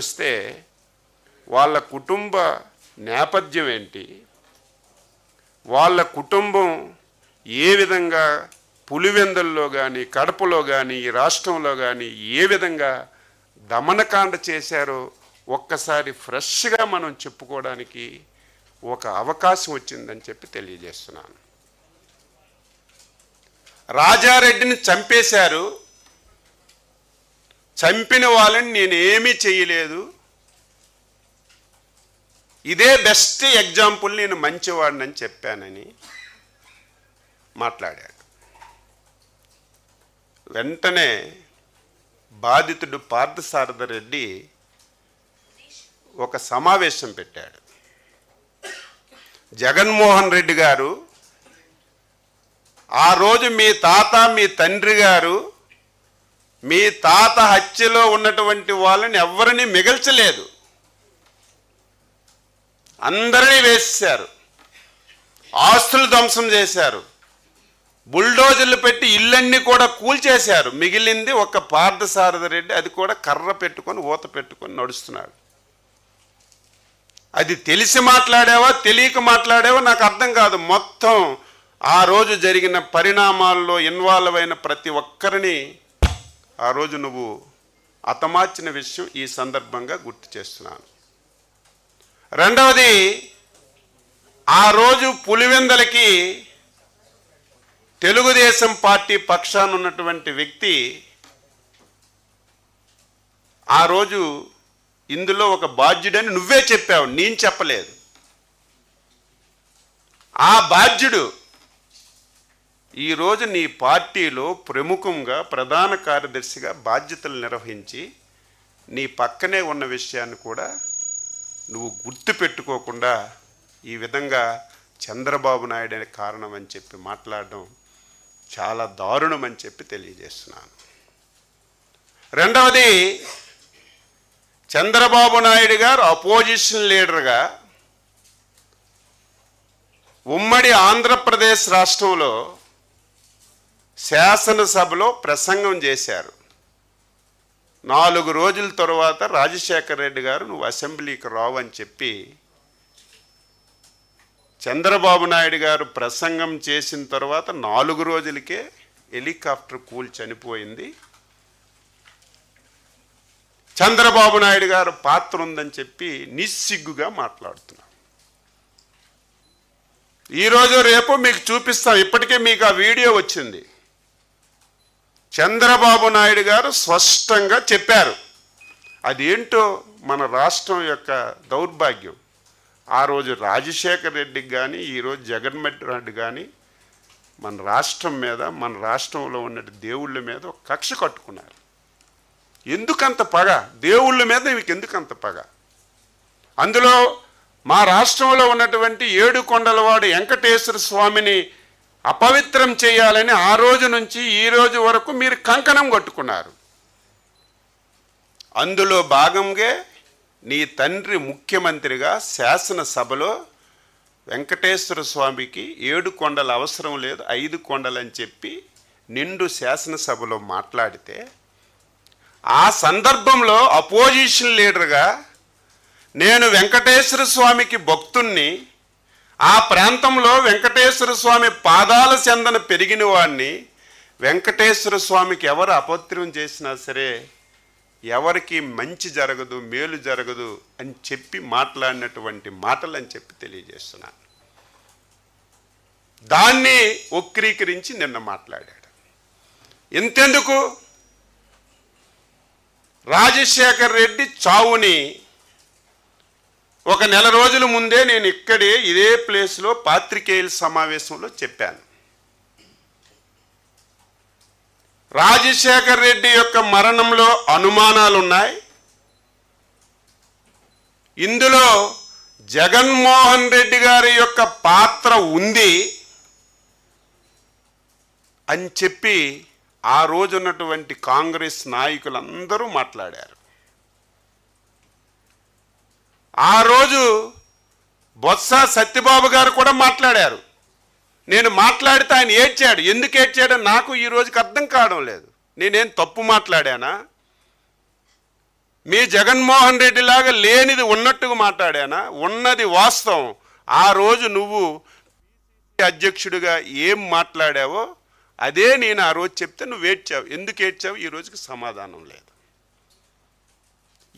చూస్తే వాళ్ళ కుటుంబ నేపథ్యం ఏంటి, వాళ్ళ కుటుంబం ఏ విధంగా పులివెందుల్లో కానీ కడపలో కానీ ఈ రాష్ట్రంలో కానీ ఏ విధంగా దమనకాండ చేశారో ఒక్కసారి ఫ్రెష్గా మనం చెప్పుకోవడానికి ఒక అవకాశం వచ్చిందని చెప్పి తెలియజేస్తున్నాను. రాజారెడ్డిని చంపేశారు, చంపిన వాళ్ళని నేనేమీ చేయలేదు, ఇదే బెస్ట్ ఎగ్జాంపుల్, నేను మంచివాడినని చెప్పానని మాట్లాడాడు. వెంటనే బాధితుడు పార్థసారథి రెడ్డి ఒక సమావేశం పెట్టాడు. జగన్మోహన్ రెడ్డి గారు ఆ రోజు మీ తాత మీ తండ్రి గారు మీ తాత హత్యలో ఉన్నటువంటి వాళ్ళని ఎవరిని మిగల్చలేదు, అందరినీ వేసేశారు, ఆస్తులు ధ్వంసం చేశారు, బుల్డోజర్లు పెట్టి ఇళ్ళన్నీ కూడా కూల్చేశారు. మిగిలింది ఒక పార్థసారథి రెడ్డి, అది కూడా కర్ర పెట్టుకొని ఊత పెట్టుకొని నడుస్తున్నాడు. అది తెలిసి మాట్లాడావా తెలియక మాట్లాడావా నాకు అర్థం కాదు. మొత్తం ఆ రోజు జరిగిన పరిణామాల్లో ఇన్వాల్వ్ అయిన ప్రతి ఒక్కరిని ఆ రోజు నువ్వు హతమార్చిన విషయం ఈ సందర్భంగా గుర్తు చేస్తున్నాను. రెండవది, ఆ రోజు పులివెందలకి తెలుగుదేశం పార్టీ పక్షాన ఉన్నటువంటి వ్యక్తి ఆ రోజు ఇందులో ఒక బాధ్యుడని నువ్వే చెప్పావు, నేను చెప్పలేదు. ఆ బాధ్యుడు ఈరోజు నీ పార్టీలో ప్రముఖంగా ప్రధాన కార్యదర్శిగా బాధ్యతలు నిర్వహించి నీ పక్కనే ఉన్న విషయాన్ని కూడా నువ్వు గుర్తు పెట్టుకోకుండా ఈ విధంగా చంద్రబాబు నాయుడు అనే కారణం అని చెప్పి మాట్లాడడం చాలా దారుణం అని చెప్పి తెలియజేస్తున్నాను. రెండవది, చంద్రబాబు నాయుడు గారు అపోజిషన్ లీడర్గా ఉమ్మడి ఆంధ్రప్రదేశ్ రాష్ట్రంలో శాసనసభలో ప్రసంగం చేశారు. 4 రోజుల తర్వాత రాజశేఖర రెడ్డి గారు నువ్వు అసెంబ్లీకి రావని చెప్పి చంద్రబాబు నాయుడు గారు ప్రసంగం చేసిన తర్వాత 4 రోజులకే హెలికాప్టర్ కూల్ చనిపోయింది. చంద్రబాబు నాయుడు గారు పాత్ర ఉందని చెప్పి నిస్సిగ్గుగా మాట్లాడుతున్నారు. ఈరోజు రేపు మీకు చూపిస్తాం, ఇప్పటికే మీకు ఆ వీడియో వచ్చింది. చంద్రబాబు నాయుడు గారు స్పష్టంగా చెప్పారు. అదేంటో మన రాష్ట్రం యొక్క దౌర్భాగ్యం. ఆ రోజు రాజశేఖర రెడ్డికి కానీ ఈరోజు జగన్మోహన్ రెడ్డి కానీ మన రాష్ట్రం మీద మన రాష్ట్రంలో ఉన్న దేవుళ్ళ మీద ఒక కక్ష కట్టుకున్నారు. ఎందుకంత పగ? దేవుళ్ళ మీద మీకు ఎందుకంత పగ? అందులో మా రాష్ట్రంలో ఉన్నటువంటి 7 కొండలవాడు వెంకటేశ్వర స్వామిని అపవిత్రం చేయాలని ఆ రోజు నుంచి ఈ రోజు వరకు మీరు కంకణం కట్టుకున్నారు. అందులో భాగంగా నీ తండ్రి ముఖ్యమంత్రిగా శాసనసభలో వెంకటేశ్వర స్వామికి 7 కొండలు అవసరం లేదు 5 కొండలు అని చెప్పి నిండు శాసనసభలో మాట్లాడితే, ఆ సందర్భంలో అపోజిషన్ లీడర్గా నేను వెంకటేశ్వర స్వామికి భక్తుణ్ణి, ఆ ప్రాంతంలో వెంకటేశ్వర స్వామి పాదాల చెందన పెరిగిన వాడిని, వెంకటేశ్వర స్వామికి ఎవరు అపవిత్రం చేసినా సరే ఎవరికి మంచి జరగదు మేలు జరగదు అని చెప్పి మాట్లాడినటువంటి మాటలు అని చెప్పి తెలియజేస్తున్నాను. దాన్ని వక్రీకరించి నిన్న మాట్లాడాడు. ఇంతెందుకు, రాజశేఖర్ రెడ్డి చావుని ఒక 1 రోజుల ముందే నేను ఇక్కడే ఇదే ప్లేస్లో పాత్రికేయుల సమావేశంలో చెప్పాను. రాజశేఖర్ రెడ్డి యొక్క మరణంలో అనుమానాలున్నాయి, ఇందులో జగన్మోహన్ రెడ్డి గారి యొక్క పాత్ర ఉంది అని చెప్పి ఆ రోజు ఉన్నటువంటి కాంగ్రెస్ నాయకులందరూ మాట్లాడారు. ఆ రోజు బొత్స సత్యబాబు గారు కూడా మాట్లాడారు. నేను మాట్లాడితే ఆయన ఏడ్చాడు. ఎందుకు ఏడ్చాడో నాకు ఈ రోజుకి అర్థం కావడం లేదు. నేనేం తప్పు మాట్లాడానా? మీ జగన్మోహన్ రెడ్డి లాగా లేనిది ఉన్నట్టుగా మాట్లాడానా? ఉన్నది వాస్తవం. ఆ రోజు నువ్వు అధ్యక్షుడిగా ఏం మాట్లాడావో అదే నేను ఆ రోజు చెప్తే నువ్వు ఏడ్చావు. ఎందుకు ఏడ్చావు? ఈ రోజుకి సమాధానం లేదు.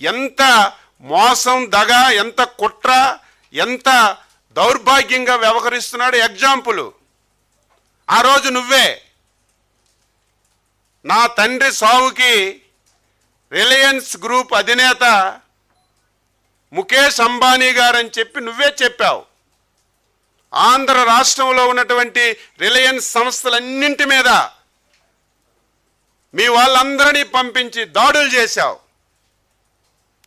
ఎంత మోసం, దగ, ఎంత కుట్ర, ఎంత దౌర్భాగ్యంగా వ్యవహరిస్తున్నాడు. ఎగ్జాంపుల్ ఆ రోజు నువ్వే నా తండ్రి సావుకి రిలయన్స్ గ్రూప్ అధినేత ముఖేష్ అంబానీ గారని చెప్పి నువ్వే చెప్పావు. ఆంధ్ర రాష్ట్రంలో ఉన్నటువంటి రిలయన్స్ సంస్థలన్నింటి మీద మీ వాళ్ళందరినీ పంపించి దాడులు చేశావు.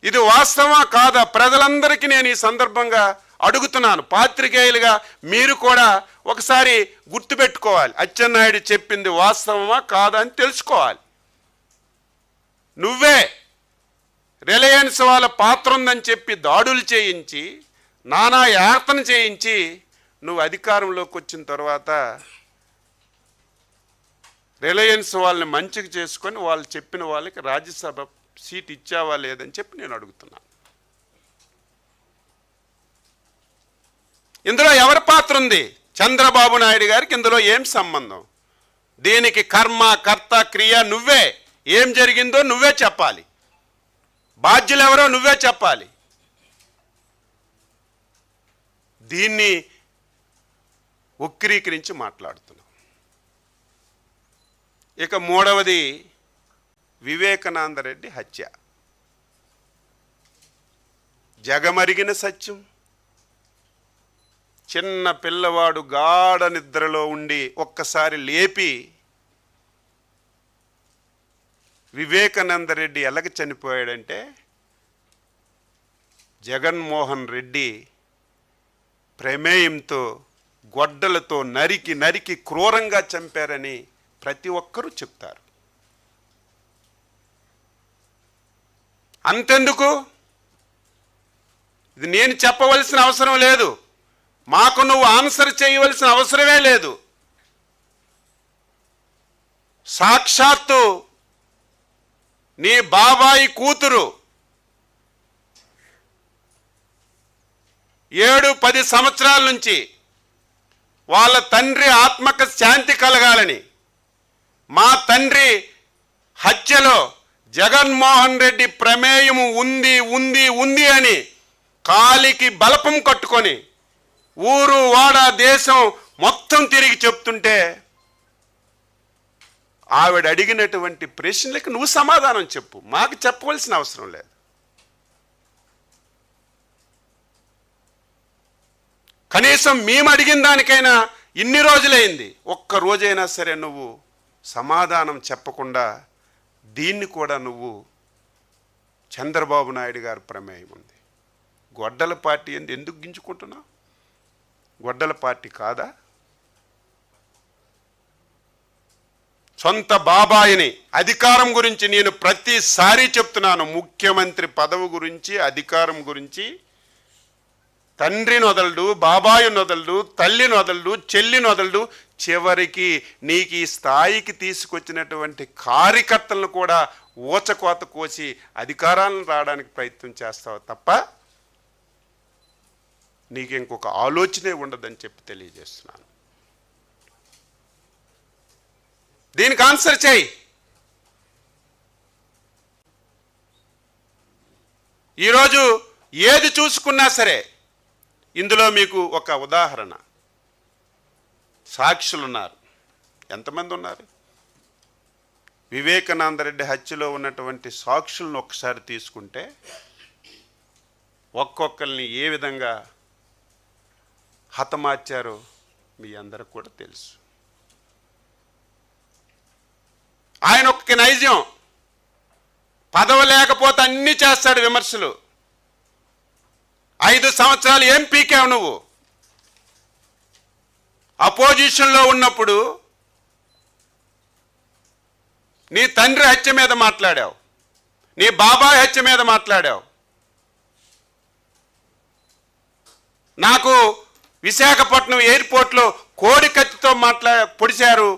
ఇది వాస్తవమా కాదా? ప్రజలందరికీ నేను ఈ సందర్భంగా అడుగుతున్నాను. పాత్రికేయులుగా మీరు కూడా ఒకసారి గుర్తుపెట్టుకోవాలి. అచ్చెన్నాయుడు చెప్పింది వాస్తవమా కాదా అని తెలుసుకోవాలి. నువ్వే రిలయన్స్ వాళ్ళ పాత్ర ఉందని చెప్పి దాడులు చేయించి, నానా యాతన చేయించి, నువ్వు అధికారంలోకి వచ్చిన తర్వాత రిలయన్స్ వాళ్ళని మంచిగా చేసుకొని వాళ్ళు చెప్పిన వాళ్ళకి రాజ్యసభ సీట్ ఇచ్చావా లేదని చెప్పి నేను అడుగుతున్నాను. ఇందులో ఎవరి పాత్ర ఉంది? చంద్రబాబు నాయుడు గారికి ఇందులో ఏం సంబంధం? దీనికి కర్మ, కర్త, క్రియ నువ్వే. ఏం జరిగిందో నువ్వే చెప్పాలి. బాధ్యులు ఎవరో నువ్వే చెప్పాలి. దీన్ని వక్రీకరించి మాట్లాడుతున్నావు. ఇక మూడవది వివేకానంద రెడ్డి హత్య. జగమరిగిన సత్యం. చిన్న పిల్లవాడు గాఢ నిద్రలో ఉండి ఒక్కసారి లేపి వివేకానంద రెడ్డి ఎలాగ చనిపోయాడంటే జగన్మోహన్ రెడ్డి ప్రమేయంతో గొడ్డలతో నరికి నరికి క్రూరంగా చంపారని ప్రతి ఒక్కరూ చెప్తారు. అంతెందుకు? ఇది నేను చెప్పవలసిన అవసరం లేదు. మాకు నువ్వు ఆన్సర్ చేయవలసిన అవసరమే లేదు. సాక్షాత్తు నీ బాబాయి కూతురు 7-10 సంవత్సరాల నుంచి వాళ్ళ తండ్రి ఆత్మకు శాంతి కలగాలని, మా తండ్రి హత్యలో జగన్మోహన్ రెడ్డి ప్రమేయం ఉంది ఉంది ఉంది అని కాలికి బలపం కట్టుకొని ఊరు వాడ దేశం మొత్తం తిరిగి చెప్తుంటే ఆవిడ అడిగినటువంటి ప్రశ్నలకు నువ్వు సమాధానం చెప్పు. మాకు చెప్పవలసిన అవసరం లేదు. కనీసం మేము అడిగిన దానికైనా ఇన్ని రోజులైంది. ఒక్క రోజైనా సరే నువ్వు సమాధానం చెప్పకుండా దీన్ని కూడా నువ్వు చంద్రబాబు నాయుడు గారి ప్రమేయం ఉంది, గొడ్డల పార్టీ ఎందుకు గింజుకుంటున్నావు? గొడ్డల పార్టీ కాదా? సొంత బాబాయిని అధికారం గురించి నేను ప్రతిసారి చెప్తున్నాను. ముఖ్యమంత్రి పదవి గురించి, అధికారం గురించి తండ్రిని వదలడు, బాబాయిని వదలడు, తల్లిని వదలడు, చెల్లిని వదలడు. చివరికి నీకు ఈ స్థాయికి తీసుకొచ్చినటువంటి కార్యకర్తలను కూడా ఊచకోత కోసి అధికారాలను రావడానికి ప్రయత్నం చేస్తావు తప్ప నీకు ఇంకొక ఆలోచనే ఉండదని చెప్పి తెలియజేస్తున్నాను. దీనికి ఆన్సర్ చేయి. ఈరోజు ఏది చూసుకున్నా సరే ఇందులో మీకు ఒక ఉదాహరణ. సాక్షులు ఉన్నారు. ఎంతమంది ఉన్నారు? వివేకానంద రెడ్డి హత్యలో ఉన్నటువంటి సాక్షులను ఒకసారి తీసుకుంటే ఒక్కొక్కరిని ఏ విధంగా హతమార్చారో మీ అందరికి కూడా తెలుసు. ఆయన ఒక్క నైజం, పదవి లేకపోతే అన్నీ చేస్తాడు విమర్శలు. 5 సంవత్సరాలు ఏం పీకావు నువ్వు? అపోజిషన్లో ఉన్నప్పుడు నీ తండ్రి హత్య మీద మాట్లాడావు, నీ బాబాయ్ హత్య మీద మాట్లాడావు. నాకు విశాఖపట్నం ఎయిర్పోర్ట్లో కోడి కత్తితో పొడిచారు,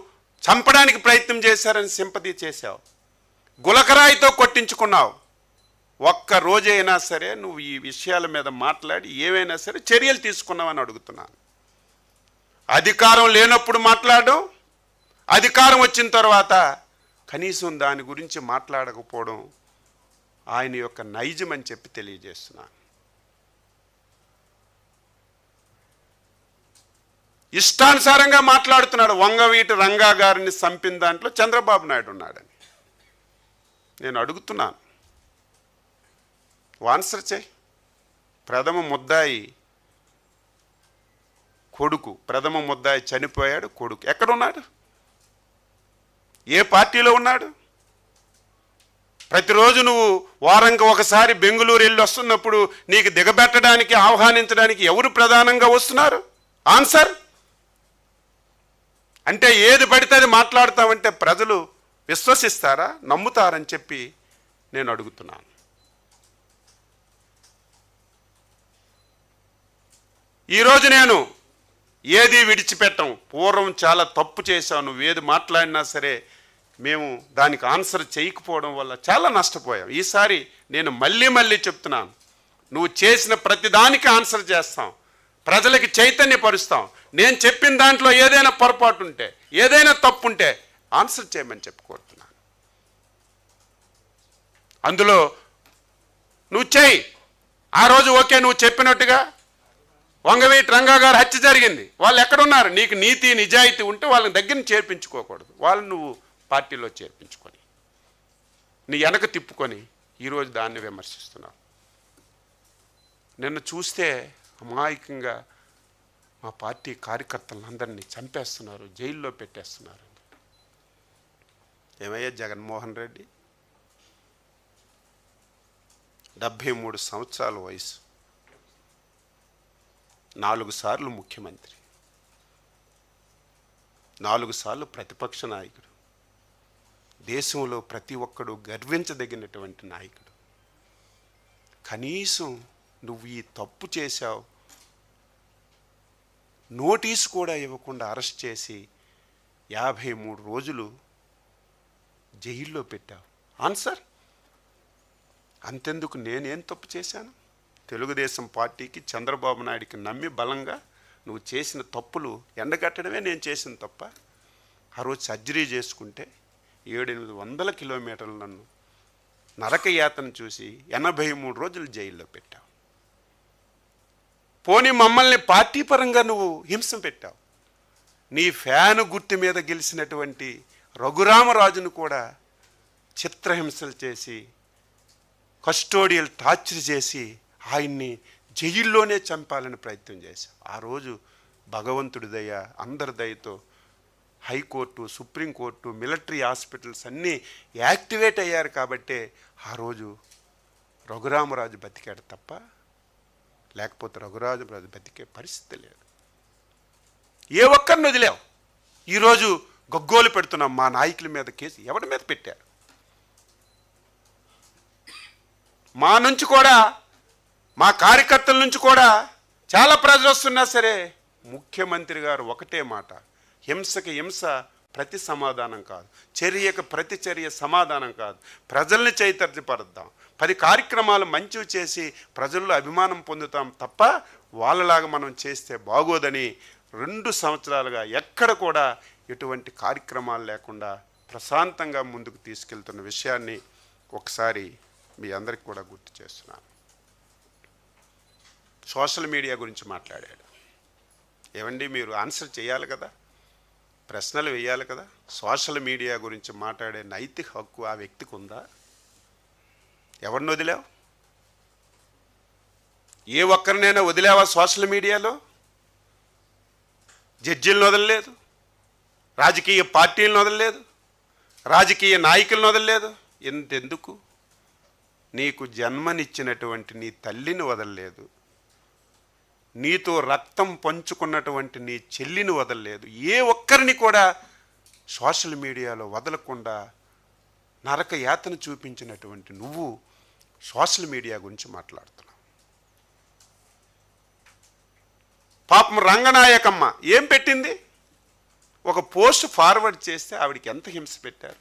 చంపడానికి ప్రయత్నం చేశారని సింపతి చేశావు. గులకరాయితో కొట్టించుకున్నావు. ఒక్క రోజైనా సరే నువ్వు ఈ విషయాల మీద మాట్లాడి ఏవైనా సరే చర్యలు తీసుకున్నావని అడుగుతున్నాను. అధికారం లేనప్పుడు మాట్లాడడం, అధికారం వచ్చిన తర్వాత కనీసం దాని గురించి మాట్లాడకపోవడం ఆయన యొక్క నైజం అని చెప్పి తెలియజేస్తున్నాను. ఇష్టానుసారంగా మాట్లాడుతున్నాడు. వంగవీటి రంగా గారిని చంపిన దాంట్లో చంద్రబాబు నాయుడు ఉన్నాడని నేను అడుగుతున్నాను. ఆన్సర్ చేయి. ప్రథమ ముద్దాయి కొడుకు, ప్రథమ ముద్దాయి చనిపోయాడు, కొడుకు ఎక్కడున్నాడు? ఏ పార్టీలో ఉన్నాడు? ప్రతిరోజు నువ్వు వారంకి ఒకసారి బెంగళూరు వెళ్ళి వస్తున్నప్పుడు నీకు దిగబెట్టడానికి, ఆహ్వానించడానికి ఎవరు ప్రధానంగా వస్తున్నారు? ఆన్సర్. అంటే ఏది పడితే అది మాట్లాడతామంటే ప్రజలు విశ్వసిస్తారా, నమ్ముతారని చెప్పి నేను అడుగుతున్నాను. ఈరోజు నేను ఏది విడిచిపెట్టం. పూర్వం చాలా తప్పు చేశావు, నువ్వు ఏది మాట్లాడినా సరే మేము దానికి ఆన్సర్ చేయకపోవడం వల్ల చాలా నష్టపోయాం. ఈసారి నేను మళ్ళీ చెప్తున్నాను, నువ్వు చేసిన ప్రతిదానికి ఆన్సర్ చేస్తాం, ప్రజలకి చైతన్యపరుస్తాం. నేను చెప్పిన దాంట్లో ఏదైనా పొరపాటు ఉంటే, ఏదైనా తప్పు ఉంటే ఆన్సర్ చేయమని చెప్పుకోరుతున్నాను. అందులో నువ్వు చేయి. ఆ రోజు ఓకే, నువ్వు చెప్పినట్టుగా వంగవీటి రంగా గారు హత్య జరిగింది, వాళ్ళు ఎక్కడున్నారు? నీకు నీతి నిజాయితీ ఉంటే వాళ్ళని దగ్గర చేర్పించుకోకూడదు, వాళ్ళని నువ్వు పార్టీలో చేర్పించుకొని నీ వెనక తిప్పుకొని ఈరోజు దాన్ని విమర్శిస్తున్నావు. నిన్ను చూస్తే అమాయకంగా మా పార్టీ కార్యకర్తలందరినీ చంపేస్తున్నారు, జైల్లో పెట్టేస్తున్నారు. ఏమయ్యా జగన్మోహన్ రెడ్డి, 73 సంవత్సరాల వయసు, 4 సార్లు ముఖ్యమంత్రి, 4 సార్లు ప్రతిపక్ష నాయకుడు, దేశంలో ప్రతి ఒక్కడు గర్వించదగినటువంటి నాయకుడు. కనీసం నువ్వు ఈ తప్పు చేశావు, నోటీసు కూడా ఇవ్వకుండా అరెస్ట్ చేసి 53 రోజులు జైల్లో పెట్టావు. ఆన్సర్. అంతెందుకు, నేనేం తప్పు చేశాను? తెలుగుదేశం పార్టీకి, చంద్రబాబు నాయుడికి నమ్మి బలంగా నువ్వు చేసిన తప్పులు ఎండగట్టడమే నేను చేసిన తప్ప. ఆ రోజు సర్జరీ చేసుకుంటే 700-800 కిలోమీటర్లు నన్ను నరకయాతన చూసి 83 రోజులు జైల్లో పెట్టావు. పోనీ మమ్మల్ని పార్టీ పరంగా నువ్వు హింస పెట్టావు. నీ ఫ్యాను గుర్తు మీద గెలిచినటువంటి రఘురామరాజును కూడా చిత్రహింసలు చేసి, కస్టోడియల్ టార్చర్ చేసి ఆయన్ని జైల్లోనే చంపాలని ప్రయత్నం చేశావు. ఆ రోజు భగవంతుడి దయ, అందరి దయతో హైకోర్టు, సుప్రీంకోర్టు, మిలిటరీ హాస్పిటల్స్ అన్నీ యాక్టివేట్ అయ్యారు కాబట్టే ఆ రోజు రఘురామరాజు బతికాడు తప్ప, లేకపోతే రఘురామరాజు బతికే పరిస్థితి లేదు. ఏ ఒక్కరిని వదిలేవు. ఈరోజు గగ్గోలు పెడుతున్నాం, మా నాయకుల మీద కేసు ఎవరి మీద పెట్టారు? మా నుంచి కూడా, మా కార్యకర్తల నుంచి కూడా చాలా ప్రజలు వస్తున్నా సరే ముఖ్యమంత్రి గారు ఒకటే మాట, హింసకి హింస ప్రతి సమాధానం కాదు, చర్యకు ప్రతి చర్య సమాధానం కాదు. ప్రజల్ని చైతన్యపరుద్దాం, 10 కార్యక్రమాలు మంచివి చేసి ప్రజల్లో అభిమానం పొందుతాం తప్ప వాళ్ళలాగా మనం చేస్తే బాగోదని 2 సంవత్సరాలుగా ఎక్కడ కూడా ఎటువంటి కార్యక్రమాలు లేకుండా ప్రశాంతంగా ముందుకు తీసుకెళ్తున్న విషయాన్ని ఒకసారి మీ అందరికి కూడా గుర్తు చేస్తున్నాను. సోషల్ మీడియా గురించి మాట్లాడాడు. ఏమండి, మీరు ఆన్సర్ చేయాలి కదా, ప్రశ్నలు వేయాలి కదా. సోషల్ మీడియా గురించి మాట్లాడే నైతిక హక్కు ఆ వ్యక్తికి ఉందా? ఎవరిని వదిలావు? ఏ ఒక్కరినైనా వదిలావా సోషల్ మీడియాలో? జడ్జీలను వదలలేదు, రాజకీయ పార్టీలను వదలలేదు, రాజకీయ నాయకులను వదలలేదు. ఎంతెందుకు, నీకు జన్మనిచ్చినటువంటి నీ తల్లిని వదలలేదు, నీతో రక్తం పంచుకున్నటువంటి నీ చెల్లిని వదలలేదు. ఏ ఒక్కరిని కూడా సోషల్ మీడియాలో వదలకుండా నరక యాతన చూపించినటువంటి నువ్వు సోషల్ మీడియా గురించి మాట్లాడుతున్నావు. పాపం రంగనాయకమ్మ ఏం పెట్టింది? ఒక పోస్ట్ ఫార్వర్డ్ చేస్తే ఆవిడికి ఎంత హింస పెట్టారు.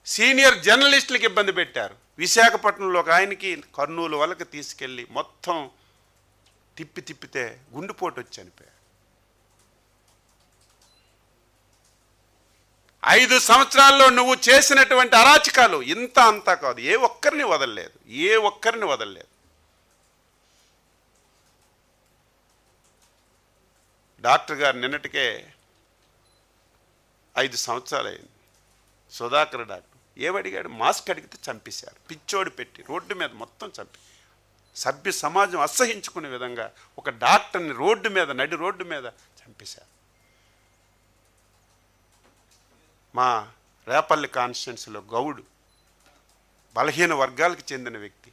సీనియర్ జర్నలిస్టులకు ఇబ్బంది పెట్టారు. విశాఖపట్నంలో ఒక ఆయనకి కర్నూలు వాళ్ళకి తీసుకెళ్ళి మొత్తం తిప్పితే గుండెపోటు వచ్చి చనిపోయారు. 5 సంవత్సరాల్లో నువ్వు చేసినటువంటి అరాచకాలు ఇంత అంతా కాదు, ఏ ఒక్కరిని వదలలేదు. డాక్టర్ గారు నిన్నటికే 5 సంవత్సరాలు అయింది. సుధాకర్ డాక్టర్ ఏమడిగాడు? మాస్క్ అడిగితే చంపేశారు. పిచ్చోడు పెట్టి రోడ్డు మీద మొత్తం చంపి, సభ్య సమాజం అసహించుకునే విధంగా ఒక డాక్టర్ని నడి రోడ్డు మీద చంపేశారు. మా రేపల్లి కాన్స్టిట్యున్సీలో గౌడు, బలహీన వర్గాలకు చెందిన వ్యక్తి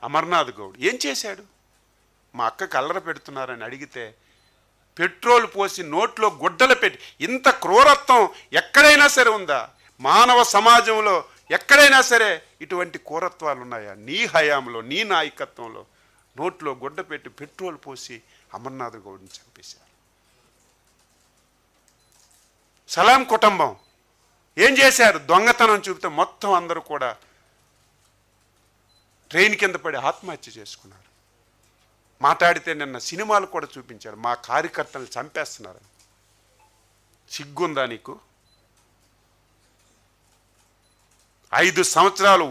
అమర్నాథ్ గౌడ్ ఏం చేశాడు? మా అక్కకి అల్లర పెడుతున్నారని అడిగితే పెట్రోల్ పోసి నోట్లో గుడ్డలు పెట్టి, ఇంత క్రూరత్వం ఎక్కడైనా సరే ఉందా? మానవ సమాజంలో ఎక్కడైనా సరే ఇటువంటి క్రూరత్వాలు ఉన్నాయా? నీ హయాంలో, నీ నాయకత్వంలో నోట్లో గుడ్డ పెట్టి పెట్రోల్ పోసి అమర్నాథ్ గౌడ్ని చంపేశారు. సలాం కుటుంబం ఏం చేశారు? దొంగతనం చూపితే మొత్తం అందరూ కూడా ట్రైన్ కింద పడి ఆత్మహత్య చేసుకున్నారు. మాట్లాడితే నిన్న సినిమాలు కూడా చూపించారు, మా కార్యకర్తలు చంపేస్తున్నారని. సిగ్గుందా నీకు? 5 సంవత్సరాలు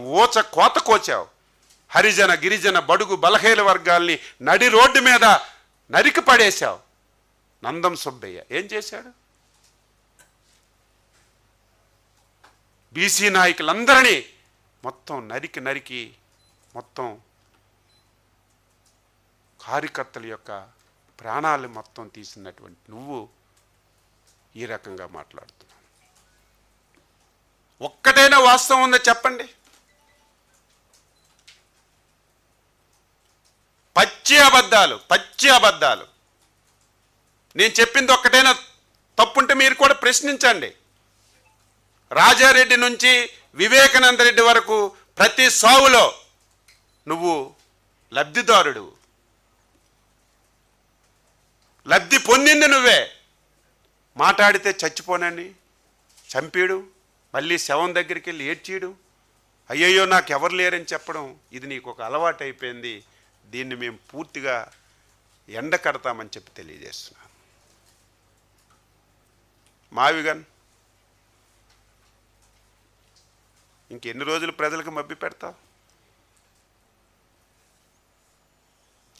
కోత కోచావు. హరిజన గిరిజన బడుగు బలహీన వర్గాల్ని నడి రోడ్డు మీద నరికి పడేశావు. నందం సుబ్బయ్య ఏం చేశాడు? బీసీ నాయకులందరినీ మొత్తం నరికి మొత్తం కార్యకర్తల యొక్క ప్రాణాలు మొత్తం తీసినటువంటి నువ్వు ఈ రకంగా మాట్లాడుతున్నావు. ఒక్కటైనా వాస్తవం ఉందో చెప్పండి. పచ్చి అబద్ధాలు. నేను చెప్పింది ఒక్కటైనా తప్పుంటే మీరు కూడా ప్రశ్నించండి. రాజారెడ్డి నుంచి వివేకానంద రెడ్డి వరకు ప్రతి సావులో నువ్వు లబ్ధిదారుడు, లబ్ధి పొందింది నువ్వే. మాట్లాడితే చచ్చిపోనని చంపేయడం, మళ్ళీ శవం దగ్గరికి వెళ్ళి ఏడ్చేయడం, అయ్యయ్యో నాకు ఎవరు లేరని చెప్పడం, ఇది నీకు ఒక అలవాటు అయిపోయింది. దీన్ని మేము పూర్తిగా ఎండ కడతామని చెప్పి తెలియజేస్తున్నాను. మావిగన్ ఇంకెన్ని రోజులు ప్రజలకు మభ్య పెడతావు?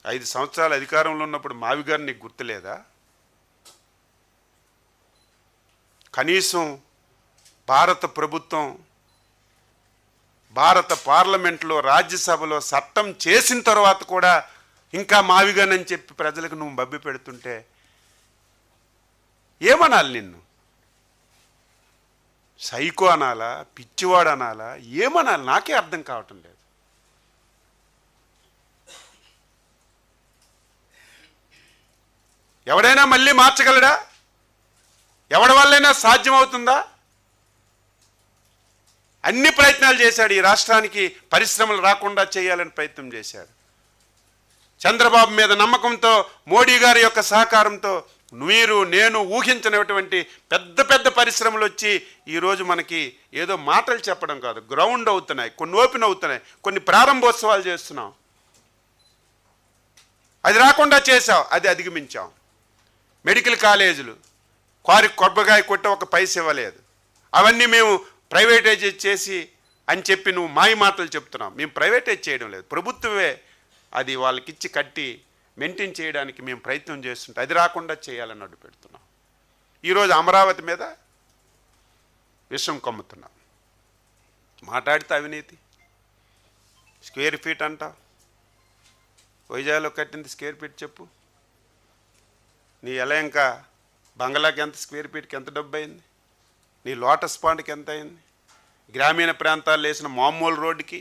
5 సంవత్సరాలు అధికారంలో ఉన్నప్పుడు మావిగారు నీకు గుర్తులేదా? కనీసం భారత ప్రభుత్వం, భారత పార్లమెంట్లో, రాజ్యసభలో చట్టం చేసిన తర్వాత కూడా ఇంకా మావిగానని చెప్పి ప్రజలకు నువ్వు మభ్య పెడుతుంటే ఏమనాలి? నిన్ను సైకో అనాలా, పిచ్చివాడు అనాలా, ఏమనాలి? నాకే అర్థం కావటం లేదు. ఎవడైనా మళ్ళీ మార్చగలడా? ఎవడి వల్లైనా సాధ్యమవుతుందా? అన్ని ప్రయత్నాలు చేశాడు. ఈ రాష్ట్రానికి పరిశ్రమలు రాకుండా చేయాలని ప్రయత్నం చేశాడు. చంద్రబాబు మీద నమ్మకంతో, మోడీ గారి యొక్క సహకారంతో మీరు నేను ఊహించినటువంటి పెద్ద పరిశ్రమలు వచ్చి ఈరోజు మనకి ఏదో మాటలు చెప్పడం కాదు, గ్రౌండ్ అవుతున్నాయి, కొన్ని ఓపెన్ అవుతున్నాయి, కొన్ని ప్రారంభోత్సవాలు చేస్తున్నాం. అది రాకుండా చేసావు, అది అధిగమించాం. మెడికల్ కాలేజీలు కొబ్బరికాయ కొట్ట ఒక పైస ఇవ్వలేదు. అవన్నీ మేము ప్రైవేటైజ్ చేసి అని చెప్పి నువ్వు మాయ మాటలు చెప్తున్నావు. మేము ప్రైవేటైజ్ చేయడం లేదు, ప్రభుత్వమే అది వాళ్ళకిచ్చి కట్టి మెయింటైన్ చేయడానికి మేము ప్రయత్నం చేస్తుంటే అది రాకుండా చేయాలని అడ్డు పెడుతున్నాం. ఈరోజు అమరావతి మీద విషం కమ్ముతున్నాం. మాట్లాడితే అవినీతి, స్క్వేర్ ఫీట్ అంటావు. వైజాగ్లో కట్టింది స్క్వేర్ ఫీట్ చెప్పు. నీ ఎలయంక బంగ్లాకి ఎంత స్క్వేర్ ఫీట్కి ఎంత డబ్బు అయింది? నీ లోటస్ పాండ్కి ఎంత అయింది? గ్రామీణ ప్రాంతాల్లో వేసిన మామూలు రోడ్డుకి,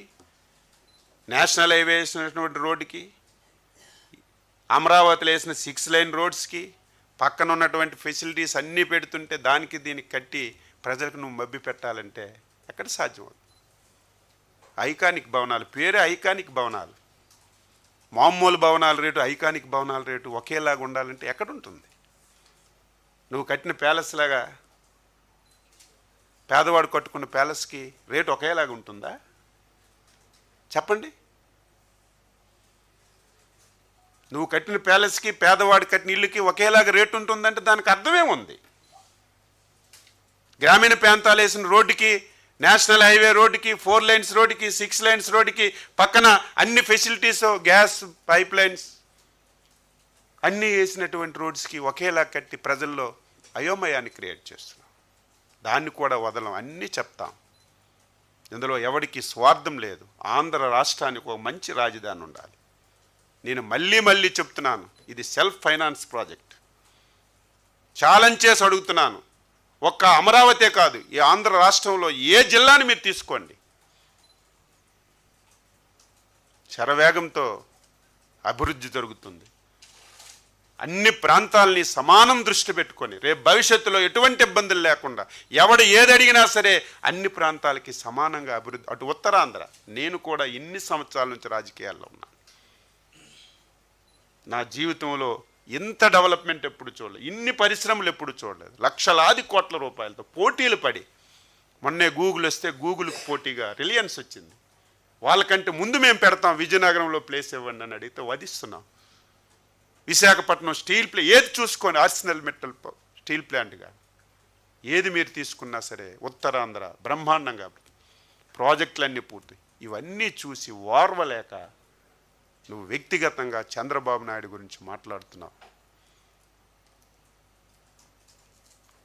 నేషనల్ హైవే వేసినటువంటి రోడ్డుకి, అమరావతిలో వేసిన 6 లైన్ రోడ్స్కి పక్కన ఉన్నటువంటి ఫెసిలిటీస్ అన్నీ పెడుతుంటే దానికి దీనికి కట్టి ప్రజలకు నువ్వు మభ్య పెట్టాలంటే ఎక్కడ సాధ్యం? ఐకానిక్ భవనాలు, పేరే ఐకానిక్ భవనాలు. మామూలు భవనాల రేటు, ఐకానిక్ భవనాల రేటు ఒకేలాగా ఉండాలంటే ఎక్కడుంటుంది? నువ్వు కట్టిన ప్యాలెస్ లాగా పేదవాడు కట్టుకున్న ప్యాలెస్కి రేటు ఒకేలాగా ఉంటుందా? చెప్పండి. నువ్వు కట్టిన ప్యాలెస్కి పేదవాడు కట్టిన ఇల్లుకి ఒకేలాగా రేటు ఉంటుందంటే దానికి అర్థమే ఉంది. గ్రామీణ ప్రాంతాలు వేసిన రోడ్డుకి, నేషనల్ హైవే రోడ్డుకి, 4 lanes రోడ్డుకి, 6 lanes రోడ్డుకి పక్కన అన్ని ఫెసిలిటీస్, గ్యాస్ పైప్ లైన్స్ అన్నీ వేసినటువంటి రోడ్స్కి ఒకేలా కట్టి ప్రజల్లో అయోమయాన్ని క్రియేట్ చేస్తున్నాం. దాన్ని కూడా వదలం, అన్నీ చెప్తాం. ఇందులో ఎవరికి స్వార్థం లేదు. ఆంధ్ర రాష్ట్రానికి ఒక మంచి రాజధాని ఉండాలి. నేను మళ్ళీ మళ్ళీ చెప్తున్నాను, ఇది సెల్ఫ్ ఫైనాన్స్ ప్రాజెక్ట్. ఛాలెంజ్ చేసి అడుగుతున్నాను. ఒక్క అమరావతే కాదు, ఈ ఆంధ్ర రాష్ట్రంలో ఏ జిల్లాని మీరు తీసుకోండి, శరవేగంతో అభివృద్ధి జరుగుతుంది. అన్ని ప్రాంతాలని సమానం దృష్టి పెట్టుకొని రేపు భవిష్యత్తులో ఎటువంటి ఇబ్బందులు లేకుండా ఎవడు ఏది అడిగినా సరే అన్ని ప్రాంతాలకి సమానంగా అభివృద్ధి. అటు ఉత్తరాంధ్ర, నేను కూడా ఇన్ని సంవత్సరాల నుంచి రాజకీయాల్లో ఉన్నాను. నా జీవితంలో ఇంత డెవలప్మెంట్ ఎప్పుడు చూడలేదు, ఇన్ని పరిశ్రమలు ఎప్పుడు చూడలేదు. లక్షలాది కోట్ల రూపాయలతో పోటీలు పడి, మొన్నే గూగుల్ వస్తే గూగుల్కి పోటీగా రిలయన్స్ వచ్చింది. వాళ్ళకంటే ముందు మేము పెడతాం, విజయనగరంలో ప్లేస్ ఇవ్వండి అని అడిగితే వధిస్తున్నాం. విశాఖపట్నం స్టీల్ ప్లాంట్ ఏది చూసుకొని, ఆర్సెనల్ మెటల్ స్టీల్ ప్లాంట్ కానీ ఏది మీరు తీసుకున్నా సరే ఉత్తరాంధ్ర బ్రహ్మాండంగా ప్రాజెక్టులన్నీ పూర్తి. ఇవన్నీ చూసి ఓర్వలేక నువ్వు వ్యక్తిగతంగా చంద్రబాబు నాయుడు గురించి మాట్లాడుతున్నావు.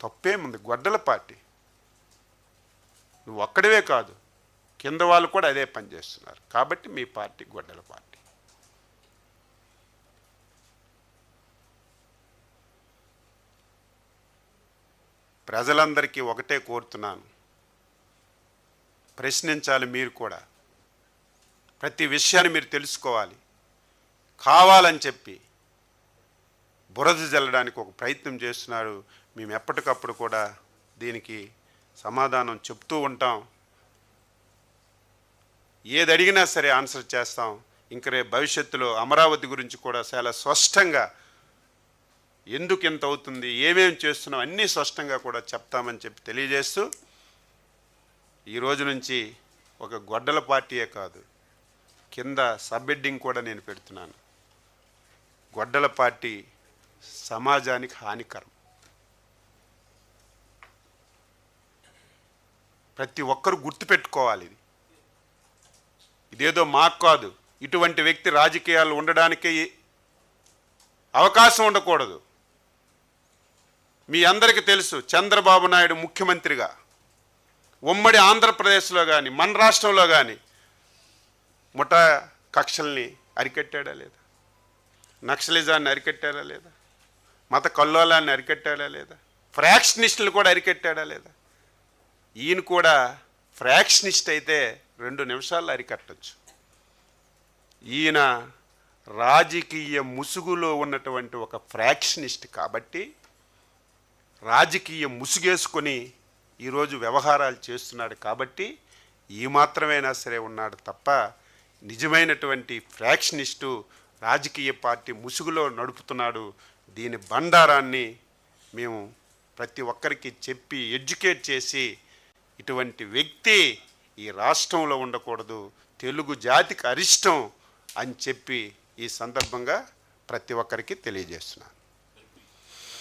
తప్పేముంది? గొడ్డల పార్టీ. నువ్వు ఒక్కడివే కాదు, కింద వాళ్ళు కూడా అదే పని చేస్తున్నారు. కాబట్టి మీ పార్టీ గొడ్డల పార్టీ. ప్రజలందరికీ ఒకటే కోరుతున్నాను, ప్రశ్నించాలి. మీరు కూడా ప్రతి విషయాన్ని మీరు తెలుసుకోవాలి. కావాలని చెప్పి బురద జల్లడానికి ఒక ప్రయత్నం చేస్తున్నారు. మేము ఎప్పటికప్పుడు కూడా దీనికి సమాధానం చెప్తూ ఉంటాం. ఏది అడిగినా సరే ఆన్సర్ చేస్తాం. ఇంక రేపు భవిష్యత్తులో అమరావతి గురించి కూడా చాలా స్పష్టంగా ఎందుకు ఎంత అవుతుంది, ఏమేమి చేస్తున్నాం అన్నీ స్పష్టంగా కూడా చెప్తామని చెప్పి తెలియజేస్తూ, ఈ రోజు నుంచి ఒక గొడ్డల పార్టీయే కాదు, కింద సబ్ హెడ్డింగ్ కూడా నేను పెడుతున్నాను. గొడ్డల పార్టీ సమాజానికి హానికరం. ప్రతి ఒక్కరు గుర్తుపెట్టుకోవాలి. ఇదేదో మాకు కాదు, ఇటువంటి వ్యక్తి రాజకీయాలు ఉండడానికి అవకాశం ఉండకూడదు. మీ అందరికీ తెలుసు, చంద్రబాబు నాయుడు ముఖ్యమంత్రిగా ఉమ్మడి ఆంధ్రప్రదేశ్లో కానీ మన రాష్ట్రంలో కానీ ముఠా కక్షల్ని అరికట్టాడా లేదా? నక్సలిజాన్ని అరికట్టాడా లేదా? మత కల్లోలాన్ని అరికట్టాడా లేదా? ఫ్రాక్షనిస్టులు కూడా అరికట్టాడా లేదా? ఈయన కూడా ఫ్రాక్షనిస్ట్ అయితే 2 నిమిషాల్లో అరికట్టచ్చు. ఈయన రాజకీయ ముసుగులో ఉన్నటువంటి ఒక ఫ్రాక్షనిస్ట్ కాబట్టి రాజకీయ ముసుగేసుకొని ఈరోజు వ్యవహారాలు చేస్తున్నాడు. కాబట్టి ఈ మాత్రమైనా సరే ఉన్నాడు తప్ప నిజమైనటువంటి ఫ్రాక్షనిస్టు రాజకీయ పార్టీ ముసుగులో నడుపుతున్నాడు. దీని బండారాన్ని మేము ప్రతి ఒక్కరికి చెప్పి ఎడ్యుకేట్ చేసి, ఇటువంటి వ్యక్తి ఈ రాష్ట్రంలో ఉండకూడదు, తెలుగు జాతికి అరిష్టం అని చెప్పి ఈ సందర్భంగా ప్రతి ఒక్కరికి తెలియజేస్తున్నాను.